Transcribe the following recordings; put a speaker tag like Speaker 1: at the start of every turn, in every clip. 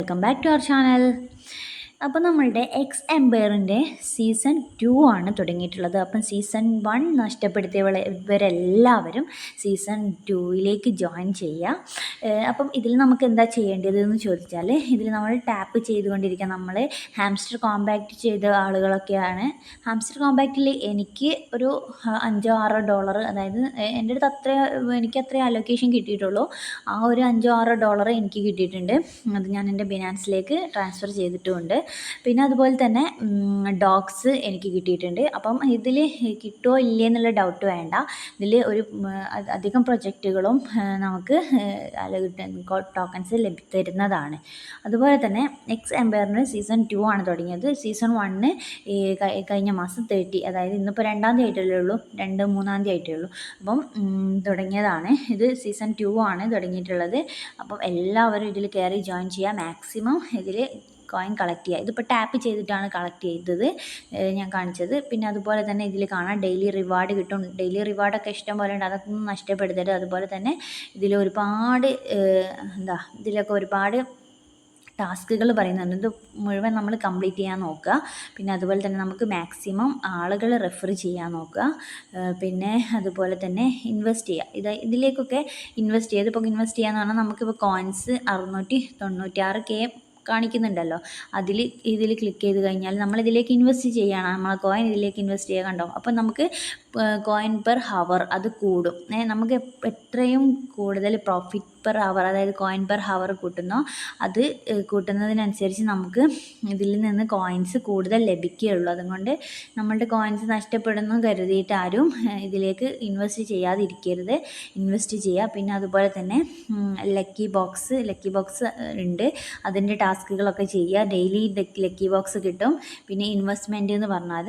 Speaker 1: Welcome back to our channel. അപ്പോൾ നമ്മളുടെ X എംപയറിൻ്റെ season 2 ആണ് തുടങ്ങിയിട്ടുള്ളത്. അപ്പം സീസൺ 1 ഇവരെല്ലാവരും സീസൺ 2ലേക്ക് ജോയിൻ ചെയ്യുക. അപ്പം ഇതിൽ നമുക്ക് എന്താ ചെയ്യേണ്ടതെന്ന് ചോദിച്ചാൽ, ഇതിൽ നമ്മൾ ടാപ്പ് ചെയ്തുകൊണ്ടിരിക്കുക. നമ്മൾ ഹാംസ്റ്റർ കോമ്പാക്റ്റ് ചെയ്ത ആളുകളൊക്കെയാണ്. ഹാംസ്റ്റർ കോമ്പാക്റ്റിൽ എനിക്ക് ഒരു $5-6, അതായത് എൻ്റെ അടുത്ത് എനിക്ക് അത്രയും അലൊക്കേഷൻ കിട്ടിയിട്ടുള്ളൂ. ആ ഒരു $5-6 എനിക്ക് കിട്ടിയിട്ടുണ്ട്. അത് ഞാൻ എൻ്റെ ബിനാൻസിലേക്ക് ട്രാൻസ്ഫർ ചെയ്തിട്ടുമുണ്ട്. പിന്നെ അതുപോലെ തന്നെ ഡോഗ്സ് എനിക്ക് കിട്ടിയിട്ടുണ്ട്. അപ്പം ഇതിൽ കിട്ടുമോ ഇല്ലേ എന്നുള്ള ഡൗട്ട് വേണ്ട. ഇതിൽ അധികം പ്രൊജക്റ്റുകളും നമുക്ക് ടോക്കൺസ് തരുന്നതാണ്. അതുപോലെ തന്നെ എക്സ് എംപയറിന് സീസൺ 2 ആണ് തുടങ്ങിയത്. സീസൺ 1 കഴിഞ്ഞ മാസം 30, അതായത് ഇന്നിപ്പോൾ 2-ാം തീയതി ആയിട്ടല്ലേ ഉള്ളൂ, 2-3-ാം തീയതി ആയിട്ടേ ഉള്ളൂ. അപ്പം തുടങ്ങിയതാണ്. ഇത് സീസൺ 2 ആണ് തുടങ്ങിയിട്ടുള്ളത്. അപ്പം എല്ലാവരും ഇതിൽ കയറി ജോയിൻ ചെയ്യുക. മാക്സിമം ഇതിൽ കോയിൻ കളക്ട് ചെയ്യുക. ഇതിപ്പോൾ ടാപ്പ് ചെയ്തിട്ടാണ് കളക്ട് ചെയ്തത് ഞാൻ കാണിച്ചത്. പിന്നെ അതുപോലെ തന്നെ ഇതിൽ കാണാം ഡെയിലി റിവാർഡ് കിട്ടും. ഡെയിലി റിവാർഡൊക്കെ ഇഷ്ടം പോലെ ഉണ്ട്, അതൊക്കെ ഒന്നും നഷ്ടപ്പെടുത്തരുത്. അതുപോലെ തന്നെ ഇതിൽ ഇതിലൊക്കെ ഒരുപാട് ടാസ്കുകൾ പറയുന്നുണ്ട്. ഇത് മുഴുവൻ നമ്മൾ കംപ്ലീറ്റ് ചെയ്യാൻ നോക്കുക. പിന്നെ അതുപോലെ തന്നെ നമുക്ക് മാക്സിമം ആളുകൾ റെഫർ ചെയ്യാൻ നോക്കുക. പിന്നെ അതുപോലെ തന്നെ ഇൻവെസ്റ്റ് ചെയ്യുക. ഇതിലേക്കൊക്കെ ഇൻവെസ്റ്റ് ചെയ്ത് ഇപ്പോൾ ഇൻവെസ്റ്റ് ചെയ്യാന്ന് പറഞ്ഞാൽ നമുക്കിപ്പോൾ കോയിൻസ് 696K കാണിക്കുന്നുണ്ടല്ലോ. ഇതിൽ ക്ലിക്ക് ചെയ്ത് കഴിഞ്ഞാൽ നമ്മളിതിലേക്ക് ഇൻവെസ്റ്റ് ചെയ്യണം. നമ്മളെ കോയിൻ ഇതിലേക്ക് ഇൻവെസ്റ്റ് ചെയ്യുക കണ്ടോ. അപ്പം നമുക്ക് കോയിൻ പെർ ഹവർ അത് കൂടും. നമുക്ക് എത്രയും കൂടുതൽ പ്രോഫിറ്റ് പെർ ഹവർ, അതായത് കോയിൻ പെർ ഹവർ കൂട്ടുന്നോ അത് കൂട്ടുന്നതിനനുസരിച്ച് നമുക്ക് ഇതിൽ നിന്ന് കോയിൻസ് കൂടുതൽ ലഭിക്കുകയുള്ളൂ. അതുകൊണ്ട് നമ്മളുടെ കോയിൻസ് നഷ്ടപ്പെടുന്നു കരുതിയിട്ട് ആരും ഇതിലേക്ക് ഇൻവെസ്റ്റ് ചെയ്യാതിരിക്കരുത്. ഇൻവെസ്റ്റ് ചെയ്യുക. പിന്നെ അതുപോലെ തന്നെ ലക്കി ബോക്സ് ഉണ്ട്, അതിൻ്റെ ടാസ്കുകളൊക്കെ ചെയ്യുക. ഡെയിലി ലക്കി ബോക്സ് കിട്ടും. പിന്നെ ഇൻവെസ്റ്റ്മെൻറ്റ് എന്ന് പറഞ്ഞാൽ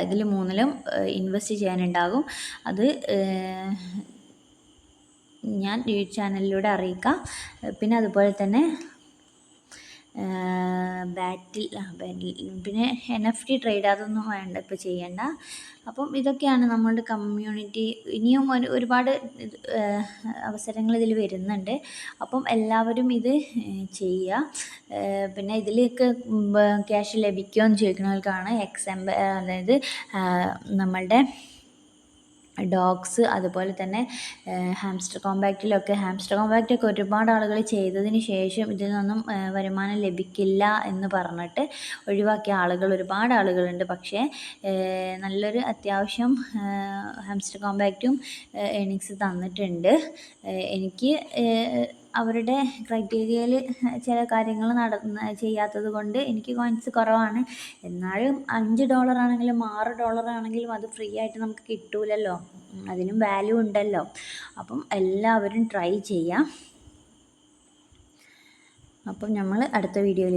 Speaker 1: ഇതിൽ 3-ലും ഇൻവെസ്റ്റ് ചെയ്യാനുണ്ടാകും. അത് ഞാൻ ഈ ചാനലിലൂടെ അറിയിക്കാം. പിന്നെ അതുപോലെ തന്നെ പിന്നെ NFT ട്രേഡ് അതൊന്നും വേണ്ട, ഇപ്പോൾ ചെയ്യേണ്ട. അപ്പം ഇതൊക്കെയാണ് നമ്മളുടെ കമ്മ്യൂണിറ്റി. ഇനിയും ഒരുപാട് അവസരങ്ങൾ ഇതിൽ വരുന്നുണ്ട്. അപ്പം എല്ലാവരും ഇത് ചെയ്യുക. പിന്നെ ഇതിലേക്ക് ക്യാഷ് ലഭിക്കുമോ എന്ന് ചോദിക്കുന്നവർക്കാണ് അതായത് നമ്മളുടെ ഡോഗ്സ്, അതുപോലെ തന്നെ ഹാംസ്റ്റർ കോമ്പാക്റ്റൊക്കെ ഒരുപാട് ആളുകൾ ചെയ്തതിന് ശേഷം ഇതിൽ നിന്നും വരുമാനം ലഭിക്കില്ല എന്ന് പറഞ്ഞിട്ട് ഒഴിവാക്കിയ ഒരുപാട് ആളുകളുണ്ട്. പക്ഷേ നല്ലൊരു അത്യാവശ്യം ഹാംസ്റ്റർ കോമ്പാക്റ്റും ഏണിങ്സ് തന്നിട്ടുണ്ട്. എനിക്ക് അവരുടെ ക്രൈറ്റീരിയയിൽ ചില കാര്യങ്ങൾ ചെയ്യാത്തത് കൊണ്ട് എനിക്ക് കോയിൻസ് കുറവാണ്. എന്നാലും $5 ആണെങ്കിലും $6 ആണെങ്കിലും അത് ഫ്രീ ആയിട്ട് നമുക്ക് കിട്ടൂലല്ലോ, അതിനും വാല്യൂ ഉണ്ടല്ലോ. അപ്പം എല്ലാവരും ട്രൈ ചെയ്യാം. അപ്പം നമ്മൾ അടുത്ത വീഡിയോയിൽ